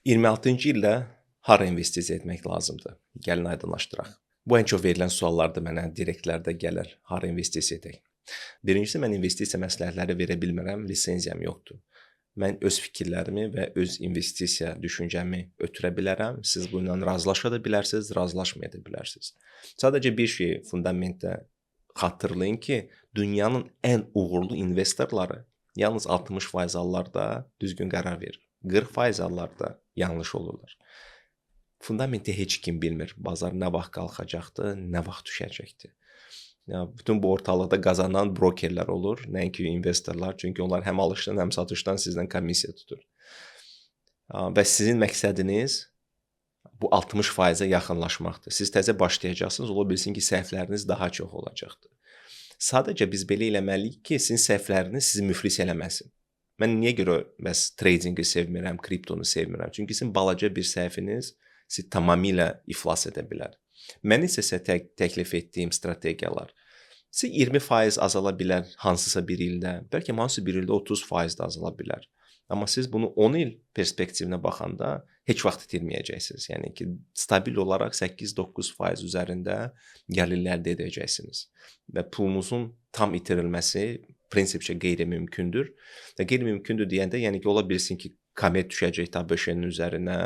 26-cı ildə hara investisiya etmək lazımdır? Gəlin aydınlaşdıraq. Bu ən çox verilən suallardır mənə direktlərdə gəlir. Hara investisiya edək? Birincisi, mən investisiya məsləhətləri verə bilmirəm, lisenziyam yoxdur. Mən öz fikirlərimi və öz investisiya düşüncəmi ötürə bilərəm. Siz bununla razılaşa da bilərsiniz, razılaşmaya da bilərsiniz. Sadəcə bir şey fundamentdə xatırlayın ki, dünyanın ən uğurlu investorları yalnız 60% hallarda düzgün qərar verir. 40% hallarda yanlış olurlar. Fundamentdə heç kim bilmir. Bazar nə vaxt qalxacaqdır, nə vaxt düşəcəkdir. Ya, bütün bu ortalıqda qazanan brokerlər olur, nəinki investorlar. Çünki onlar həm alışdan, həm satışdan sizdən komissiya tutur. Və sizin məqsədiniz bu 60%-ə yaxınlaşmaqdır. Siz təzə başlayacaqsınız, ola bilsin ki, səhvləriniz daha çox olacaqdır. Sadəcə biz belə eləməliyik ki, sizin səhvləriniz sizi müflis eləməsin. Mən niyə görə bəs tradingi sevmirəm, kriptonu sevmirəm? Çünki sizin balaca bir səhviniz sizi tamamilə iflas edə bilər. Mən isə sizə təklif etdiyim strategiyalar sizə 20% azala bilər hansısa bir ildə, bəlkə hansısa bir ildə 30% də azala bilər. Amma siz bunu 10 il perspektivinə baxanda heç vaxt itirməyəcəksiniz. Yəni ki, stabil olaraq 8-9% üzərində gəlirlər əldə edəcəksiniz. Və pulunuzun tam itirilməsi prinsipcə qeyri-mümkündür. Və qeyri-mümkündür deyəndə, yəni ki, ola bilsin ki, komet düşəcək ABŞ-nin üzərinə,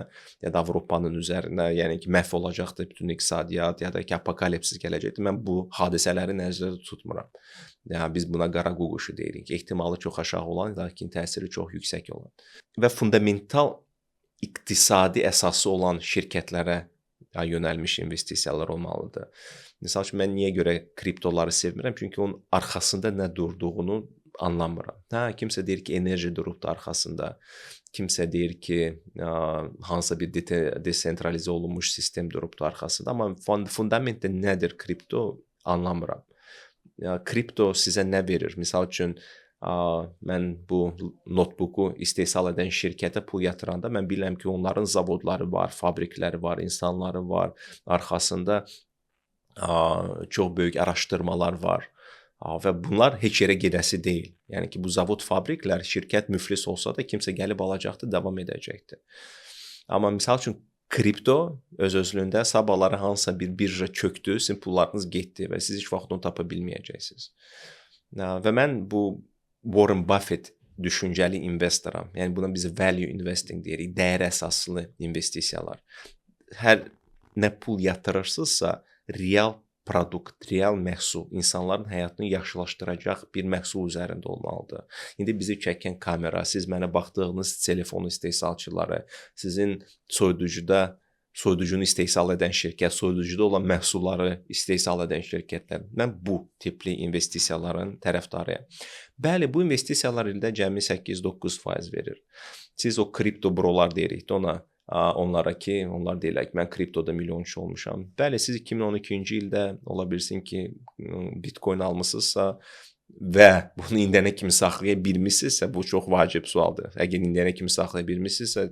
ya da Avropanın üzərinə, yəni ki, məhv olacaqdır bütün iqtisadiyyat, ya da ki, apokalipsis gələcəkdir. Mən bu hadisələri nəzərdə tutmuram. Yəni, biz buna qara quşu deyirik. Ehtimalı çox aşağı olan, lakin təsiri çox yüksək olan. Və fundamental iqtisadi əsası olan şirkətlərə yönəlmiş investisiyalar olmalıdır. Məsəl üçün, mən niyə görə kriptoları sevmirəm? Çünki onun arxasında nə durduğunu anlamıram. Kimsə deyir ki, enerji durubdur arxasında. Kimsə deyir ki, hansısa bir desentralizə olunmuş sistem durubdur arxasında. Amma fundamentdə nədir kripto anlamıram. Kripto sizə nə verir? Misal üçün, mən bu notebooku istehsal edən şirkətə pul yatıranda mən bilirəm ki, onların zavodları var, fabrikləri var, insanları var. Arxasında çox böyük araşdırmalar var. Və bunlar heç yerə gedəsi deyil. Yəni ki, bu zavod, fabriklər, şirkət müflis olsa da kimsə gəlib alacaqdır, davam edəcəkdir. Amma misal üçün, kripto öz-özlüyündə sabahları hansısa bir birja çökdü, sizin pullarınız getdi və siz heç vaxt onu tapa bilməyəcəksiniz. Və mən bu Warren Buffett düşüncəli investoram. Yəni buna biz value investing deyirik, dəyər əsaslı investisiyalar. Hər nə pul yatırırsınızsa, real produkt, real məhsul, insanların həyatını yaxşılaşdıracaq bir məhsul üzərində olmalıdır. İndi bizi çəkən kamera, siz mənə baxdığınız telefon istehsalçıları, sizin soyuducunu istehsal edən şirkət, soyuducuda olan məhsulları istehsal edən şirkətlər. Mən bu tipli investisiyaların tərəfdarıyam. Bəli, bu investisiyalar ildə cəmi 8-9% verir. Siz o kripto brolar deyirik ona, onlara ki, onlar deyirlər ki, mən kriptoda milyonçu olmuşam. Bəli, siz 2012-ci ildə ola bilsin ki, bitcoin almısınızsa və bunu indiyənə kimi saxlaya bilmişsinizsə, bu çox vacib sualdır. Əgər indiyənə kimi saxlaya bilmişsinizsə,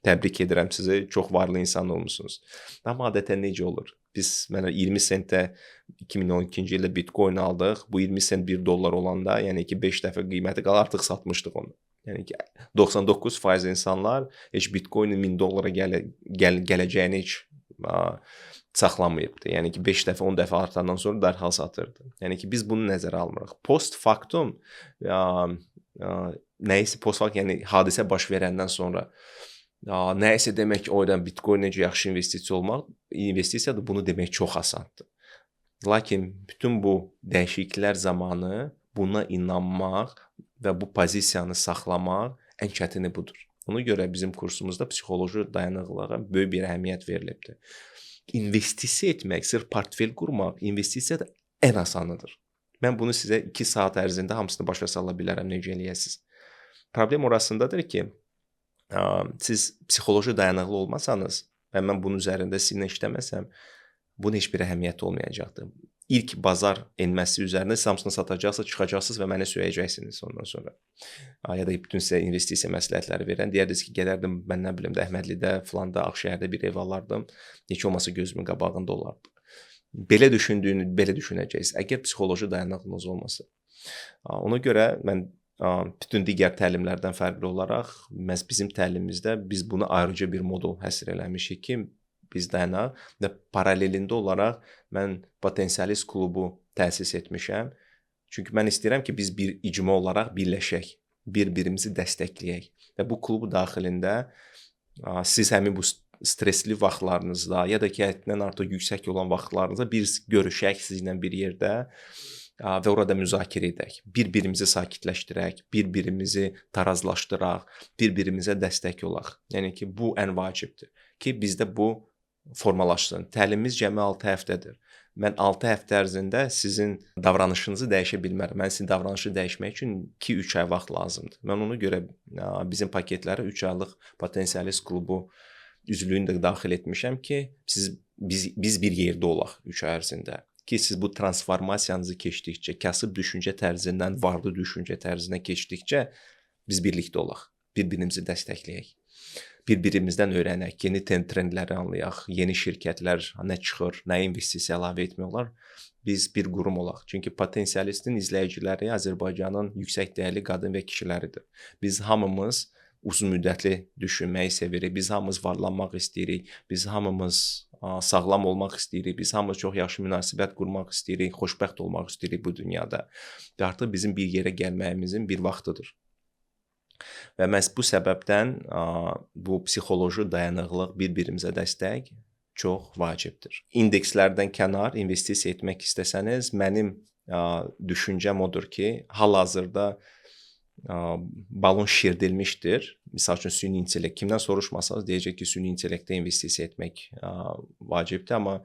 təbrik edirəm sizi, çox varlı insan olmuşsunuz. Amma adətən necə olur? Mənə 20 sentə 2012-ci ildə bitcoin aldıq. Bu 20 sent $1 olanda, yəni ki, 5 dəfə qiyməti qala artıq satmışdıq onu. Yəni ki, 99% insanlar heç bitcoinin $1000 gələcəyini heç saxlamayıbdı. Yəni ki, 5 dəfə, 10 dəfə artandan sonra dərhal satırdı. Yəni ki, biz bunu nəzərə almırıq. Post factum, nəyisə post factum, yəni hadisə baş verəndən sonra nəyisə demək, oydan bitcoin necə yaxşı investisiyadır, bunu demək çox asandır. Lakin bütün bu dəyişikliklər zamanı buna inanmaq və bu pozisiyanı saxlamaq ən çətini budur. Ona görə bizim kursumuzda psixoloji dayanıqlığa böyük bir əhəmiyyət verilibdir. İnvestisiya etmək, sırf portfel qurmaq, investisiya da ən asanıdır. Mən bunu sizə 2 saat ərzində hamısını başa sala bilərəm, necə eləyəsiniz. Problem orasındadır ki, siz psixoloji dayanıqlı olmasanız və mən bunun üzərində sizinlə işləməsəm, bunun heç bir əhəmiyyəti olmayacaqdır. İlk bazar enməsi üzərində siz hamısını satacaqsınız, çıxacaqsınız və məni söyəcəksiniz ondan sonra. Ya da bütün sizə investisiya məsləhətləri verən, deyərdiniz ki, gələrdim, mən nə bilim, Əhmədlidə, filanda, Ağşəhərdə bir ev alardım, heç olmasa gözümün qabağında olardı. Belə düşünəcəksiniz, əgər psixoloji dayanıqlığınız olmasa. Ona görə mən Bütün digər təlimlərdən fərqli olaraq məhz bizim təlimimizdə biz bunu ayrıca bir modul həsr eləmişik ki, biz dayanaq və paralelində olaraq mən Potensialist klubu təsis etmişəm. Çünki mən istəyirəm ki, biz bir icma olaraq birləşək, bir-birimizi dəstəkləyək və bu klub daxilində siz həmin bu stresli vaxtlarınızda ya da ki, həddindən artıq yüksək olan vaxtlarınızda biz görüşək sizinlə bir yerdə və orada müzakirə edək, bir-birimizi sakitləşdirək, bir-birimizi tarazlaşdıraq, bir-birimizə dəstək olaq. Yəni ki, bu ən vacibdir ki, bizdə bu formalaşsın. Təlimimiz cəmi 6 həftədir. Mən 6 həftə ərzində sizin davranışınızı dəyişə bilmərəm. Mən sizin davranışı dəyişmək üçün 2-3 ay vaxt lazımdır. Mən ona görə bizim paketlərə 3 aylıq Potensialist klubu üzvlüyünü də daxil etmişəm ki, biz bir yerdə olaq 3 ay ərzində. Ki siz bu transformasiyanızı keçdikcə, kasıb düşüncə tərzindən varlı düşüncə tərzinə keçdikcə biz birlikdə olaq, bir-birimizi dəstəkləyək, bir-birimizdən öyrənək, yeni trendləri anlayaq, yeni şirkətlər nə çıxır, nə investisiya əlavə etmək olar, biz bir qurum olaq. Çünki Potensialistin izləyiciləri Azərbaycanın yüksək dəyərli qadın və kişiləridir. Biz hamımız uzun müddətli düşünməyi sevirik, biz hamımız varlanmaq istəyirik, biz hamımız sağlam olmaq istəyirik, biz hamımız çox yaxşı münasibət qurmaq istəyirik, xoşbəxt olmaq istəyirik bu dünyada. Və artıq bizim bir yerə gəlməyimizin bir vaxtıdır. Və məhz bu səbəbdən bu psixoloji dayanıqlıq, bir-birimizə dəstək çox vacibdir. İndekslərdən kənar investisiya etmək istəsəniz, mənim düşüncəm odur ki, hal-hazırda balon şişirdilmişdir. Misal üçün süni intellekt. Kimdən soruşmasanız deyəcək ki, süni intellektə investisiya etmək vacibdir, amma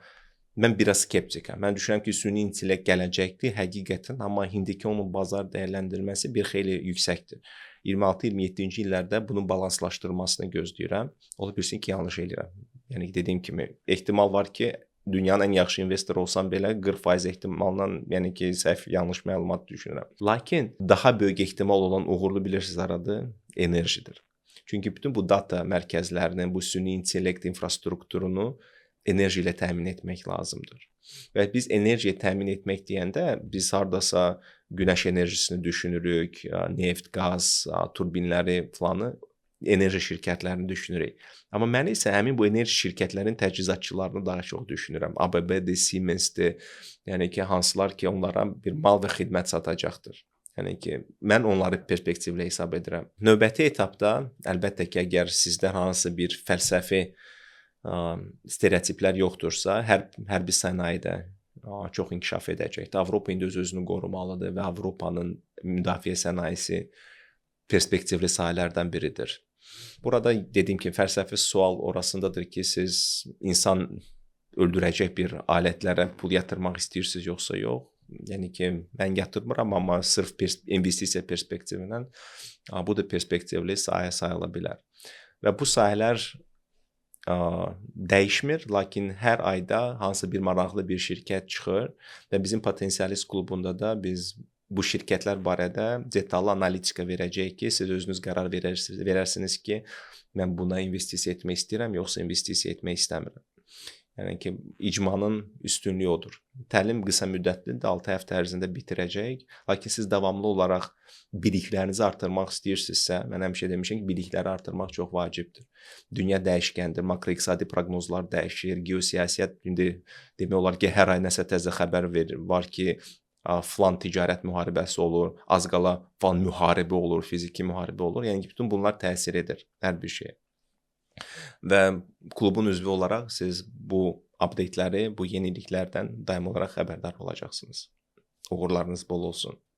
mən biraz skeptikəm. Mən düşünürəm ki, süni intellekt gələcəkdir həqiqətən, amma indiki onun bazar dəyərləndirməsi bir xeyli yüksəkdir. 26-27-ci illərdə bunun balanslaşdırmasını gözləyirəm. Ola bilsin ki, yanlış eləyirəm. Yəni dediyim kimi, ehtimal var ki, dünyanın ən yaxşı investoru olsam belə 40% ehtimalla, yəni ki, səhv yanlış məlumat düşünürəm. Lakin daha böyük ehtimal olan uğurlu bilirsiniz aradı enerjidir. Çünki bütün bu data mərkəzlərinin, bu süni intellekt infrastrukturunu enerji ilə təmin etmək lazımdır. Və biz enerjiyə təmin etmək deyəndə biz hardasa günəş enerjisini düşünürük, neft, qaz, turbinləri falanı, enerji şirkətlərini düşünürük. Amma mən isə həmin bu enerji şirkətlərin təchizatçılarını daha çox düşünürəm. ABB-dir, Siemens-dir, yəni ki, hansılar ki, onlara bir mal və xidmət satacaqdır. Yəni ki, mən onları perspektivlə hesab edirəm. Növbəti etapda, əlbəttə ki, əgər sizdə hansı bir fəlsəfi stereotiplər yoxdursa, hərbi sənayedə çox inkişaf edəcəkdir. Avropa indi öz-özünü qorumalıdır və Avropanın müdafiə sənayesi perspektivli sahələrdən biridir. Burada dediyim kimi, fəlsəfi sual orasındadır ki, siz insan öldürəcək bir alətlərə pul yatırmaq istəyirsiniz, yoxsa yox. Yəni ki, mən yatırmıram, amma sırf investisiya perspektivindən bu da perspektivli sahə sayıla bilər. Və bu sahələr dəyişmir, lakin hər ayda hansı bir maraqlı bir şirkət çıxır və bizim Potensialist klubunda da biz bu şirkətlər barədə detallı analitika verəcəyik ki, siz özünüz qərar verərsiniz ki, mən buna investisiya etmək istəyirəm, yoxsa investisiya etmək istəmirəm. Yəni ki, icmanın üstünlüyü odur. Təlim qısa müddətlidir, 6 həftə ərzində bitirəcək. Lakin siz davamlı olaraq biliklərinizi artırmaq istəyirsinizsə, mən həmişə demişəm ki, bilikləri artırmaq çox vacibdir. Dünya dəyişkəndir, makroiqtisadi proqnozlar dəyişir, geosiyasət indi demək olar ki, hər ay nəsə təzə xəbər var ki, filan ticarət müharibəsi olur, az qala filan müharibə olur, fiziki müharibə olur. Yəni ki, bütün bunlar təsir edir hər bir şeyə. Və klubun üzvü olaraq siz bu updateləri, bu yeniliklərdən daim olaraq xəbərdar olacaqsınız. Uğurlarınız bol olsun.